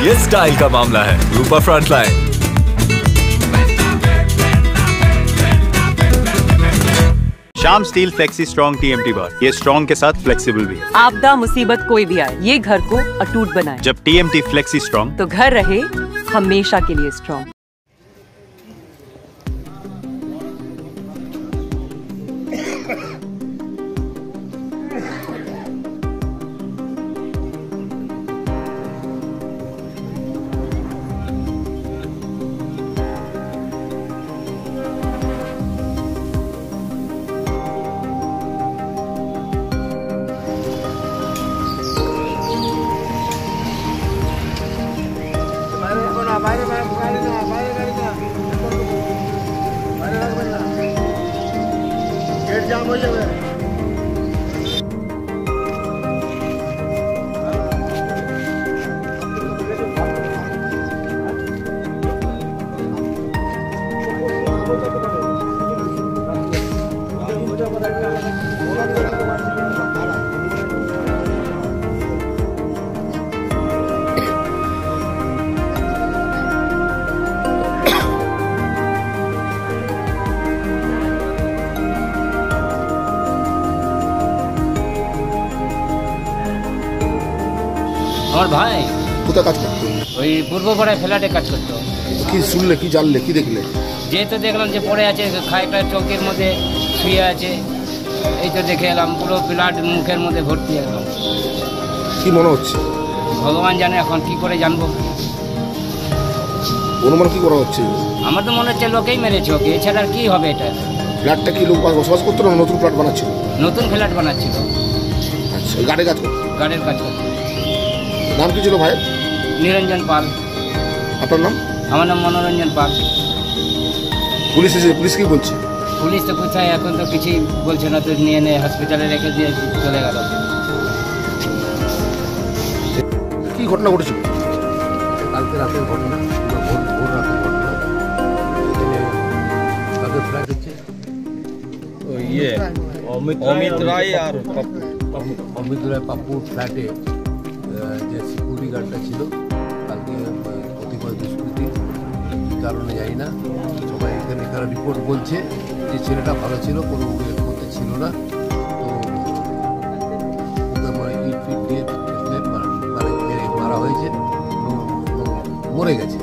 ये स्टाइल का मामला है। Rupa frontline. Shyam steel flexi strong TMT bar, ये स्ट्रॉन्ग के साथ फ्लेक्सिबल भी है। आपदा मुसीबत कोई भी आए, ये घर को अटूट बनाए। जब टीएमटी फ्लेक्सी स्ट्रॉन्ग, तो घर रहे हमेशा के लिए स्ट्रॉन्ग। गेट जाम हो जाए। আমার ভাই কোথায় কাজ করতো? ওই পূর্বপাড়ায় ফ্ল্যাটে কাজ করতো। কি শুনলে, কি জানলে, কি দেখলে? যে তো দেখলাম যে পড়ে আছে, খাইটা চৌকির মধ্যে শুয়ে আছে, এই তো দেখে এলাম পুরো ব্লাড মুখের মধ্যে ভর্তি একদম। কি মনে হচ্ছে? ভগবান জানে, এখন কি করে জানবো। অনুমান কি করা হচ্ছে? আমার তো মনে হচ্ছে লোকেই মেরেছে ওকে, এছাড়া আর কি হবে এটা। ফ্ল্যাটটা কি লোক বসবাস করতো না নতুন ফ্ল্যাট বানাচ্ছিল? নতুন ফ্ল্যাট বানাচ্ছিল। আচ্ছা, গাড়ি কাজ করতো? গাড়ির কাজ করতো। নাম কি ছিল ভাই? নিরঞ্জন পাল। আপনার নাম? আমার নাম মনোরঞ্জন পাল। পুলিশ এসে, পুলিশ কি বলছে? পুলিশ তো কোথায়, এখন তো কিছুই বলছে না, তো নিয়ে নিয়ে হসপিটালে রেখে দিয়ে চলে গেল। কি ঘটনা ঘটেছিল? কালকে রাতের ঘটনা, ভোর রাতের ঘটনা। এখানে তাদের ফ্ল্যাট হচ্ছে অমিত রায় আর অমিত রায় পাপ্পুর ফ্ল্যাটে যে সিকিউরিটি গার্ডটা ছিল, কালকে কতিপয় দুষ্কৃতী, কী কারণে জানি না, সবাই এখানে রিপোর্ট বলছে যে ছেলেটা ভালো ছিল, কোনো এর মধ্যে ছিল না। তো ওকে ইট ফিট দিয়ে মারা হয়েছে, মরে গেছে।